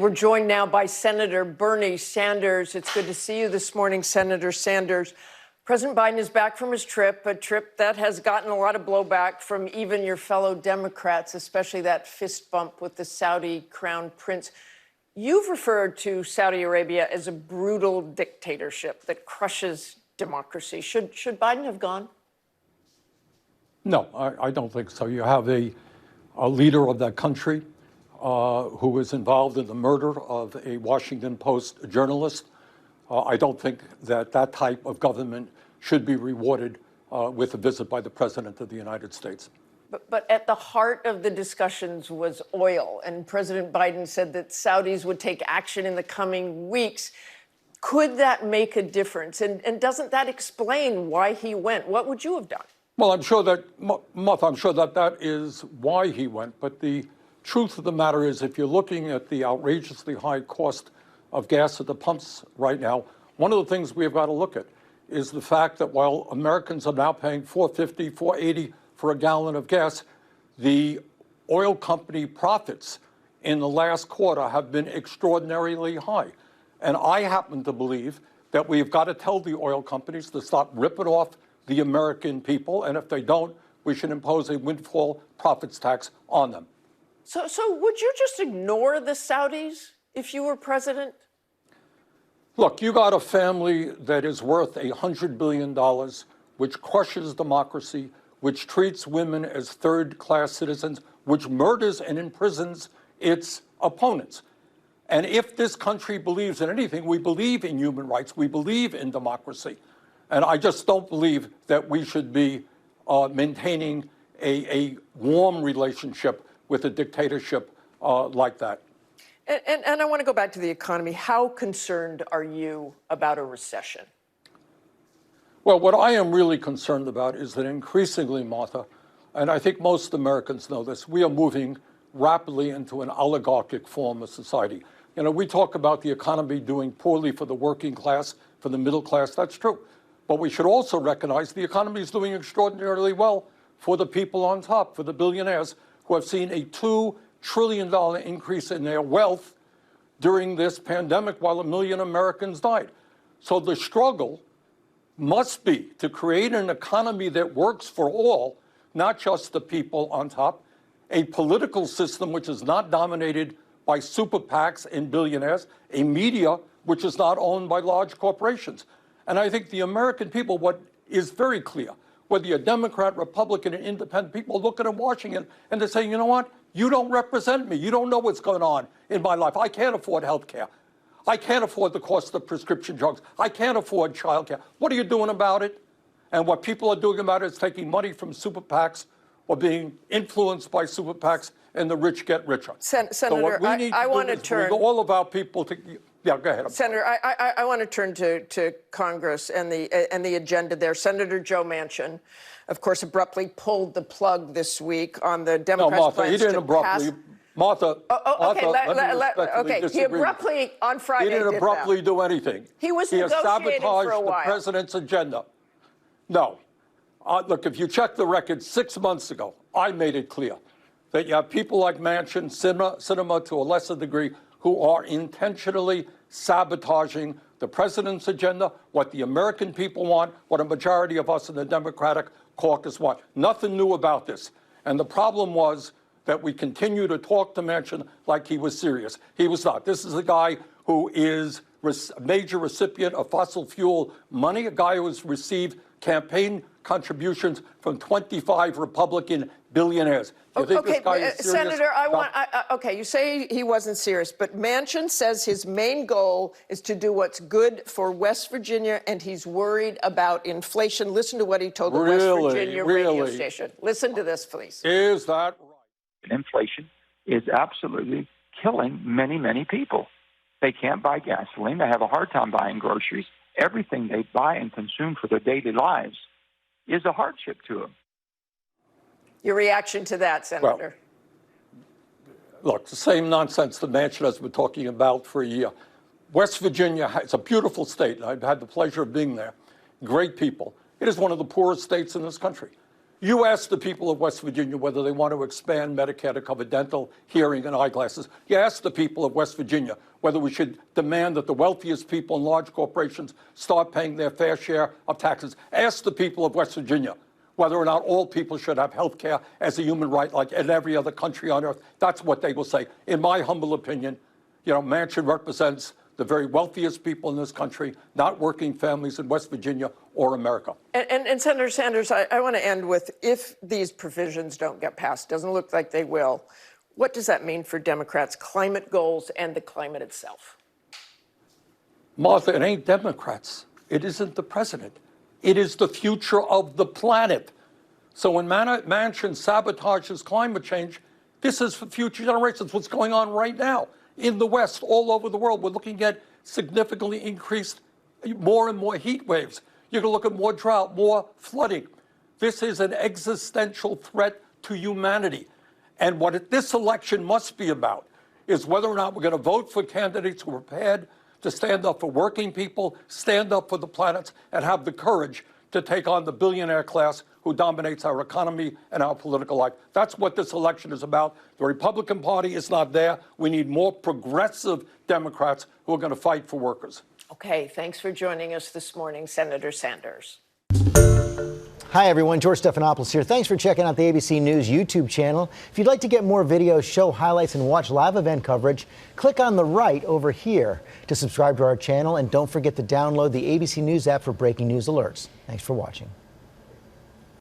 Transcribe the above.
We're joined now by Senator Bernie Sanders. It's good to see you this morning, Senator Sanders. President Biden is back from his trip, a trip that has gotten a lot of blowback from even your fellow Democrats, especially that fist bump with the Saudi crown prince. You've referred to Saudi Arabia as a brutal dictatorship that crushes democracy. Should Biden have gone? No, I don't think so. You have a leader of that country who was involved in the murder of a Washington Post journalist. I don't think that that type of government should be rewarded with a visit by the President of the United States. But at the heart of the discussions was oil, and President Biden said that Saudis would take action in the coming weeks. Could that make a difference? And doesn't that explain why he went? What would you have done? Well, I'm sure that, Martha, I'm sure that that is why he went. But the truth of the matter is, if you're looking at the outrageously high cost of gas at the pumps right now, one of the things we've got to look at is the fact that while Americans are now paying $4.50, $4.80 for a gallon of gas, the oil company profits in the last quarter have been extraordinarily high. And I happen to believe that we've got to tell the oil companies to stop ripping off the American people, and if they don't, we should impose a windfall profits tax on them. So would you just ignore the Saudis if you were president? Look, you got a family that is worth $100 billion, which crushes democracy, which treats women as third-class citizens, which murders and imprisons its opponents. And if this country believes in anything, we believe in human rights, we believe in democracy. And I just don't believe that we should be maintaining a warm relationship with a dictatorship like that. And I want to go back to the economy. How concerned are you about a recession? Well, what I am really concerned about is that increasingly, Martha, and I think most Americans know this, we are moving rapidly into an oligarchic form of society. You know, we talk about the economy doing poorly for the working class, for the middle class. That's true. But we should also recognize the economy is doing extraordinarily well for the people on top, for the billionaires who have seen a $2 trillion increase in their wealth during this pandemic while 1 million Americans died. So the struggle must be to create an economy that works for all, not just the people on top, a political system which is not dominated by super PACs and billionaires, a media which is not owned by large corporations. And I think the American people, what is very clear, whether you're Democrat, Republican, and independent, people looking at Washington and they're saying, you know what? You don't represent me. You don't know what's going on in my life. I can't afford health care. I can't afford the cost of prescription drugs. I can't afford child care. What are you doing about it? And what people are doing about it is taking money from super PACs or being influenced by super PACs, and the rich get richer. Senator, I want to turn all of our people to. Yeah, go ahead. Senator, I want to turn to Congress and the agenda there. Senator Joe Manchin, of course, abruptly pulled the plug this week on the Democrats' No, Martha, plans he didn't to abruptly. pass. Martha, Okay, he abruptly on Friday He didn't abruptly do anything. He has sabotaged for a while. the president's agenda. No. Look, if you check the record 6 months ago, I made it clear that you have people like Manchin, Sinema to a lesser degree, who are intentionally sabotaging the president's agenda, what the American people want, what a majority of us in the Democratic caucus want. Nothing new about this. And the problem was that we continue to talk to Manchin like he was serious. He was not. This is a guy who is a major recipient of fossil fuel money, a guy who has received campaign contributions from 25 Republican billionaires. You think this guy is serious? Senator, okay, you say he wasn't serious, but Manchin says his main goal is to do what's good for West Virginia, and he's worried about inflation. Listen to what he told the West Virginia radio station. Listen to this, please. Is that right? Inflation is absolutely killing many, many people. They can't buy gasoline. They have a hard time buying groceries. Everything they buy and consume for their daily lives is a hardship to them. Your reaction to that, Senator? Well, look, the same nonsense that Manchin has been talking about for a year. West Virginia, it's a beautiful state. I've had the pleasure of being there. Great people. It is one of the poorest states in this country. You ask the people of West Virginia whether they want to expand Medicare to cover dental, hearing, and eyeglasses. You ask the people of West Virginia whether we should demand that the wealthiest people in large corporations start paying their fair share of taxes. Ask the people of West Virginia whether or not all people should have health care as a human right like in every other country on earth. That's what they will say. In my humble opinion, Manchin represents the very wealthiest people in this country, not working families in West Virginia or America. And Senator Sanders, I want to end with, if these provisions don't get passed, doesn't look like they will, what does that mean for Democrats' climate goals and the climate itself? Martha, it ain't Democrats. It isn't the president. It is the future of the planet. So when Manchin sabotages climate change, this is for future generations. What's going on right now in the West, all over the world, we're looking at significantly increased, more and more heat waves. You're going to look at more drought, more flooding. This is an existential threat to humanity. And what this election must be about is whether or not we're going to vote for candidates who are prepared to stand up for working people, stand up for the planet, and have the courage to take on the billionaire class who dominates our economy and our political life. That's what this election is about. The Republican Party is not there. We need more progressive Democrats who are going to fight for workers. Okay, thanks for joining us this morning, Senator Sanders. Hi, everyone. George Stephanopoulos here. Thanks for checking out the ABC News YouTube channel. If you'd like to get more videos, show highlights, and watch live event coverage, click on the right over here to subscribe to our channel. And don't forget to download the ABC News app for breaking news alerts. Thanks for watching.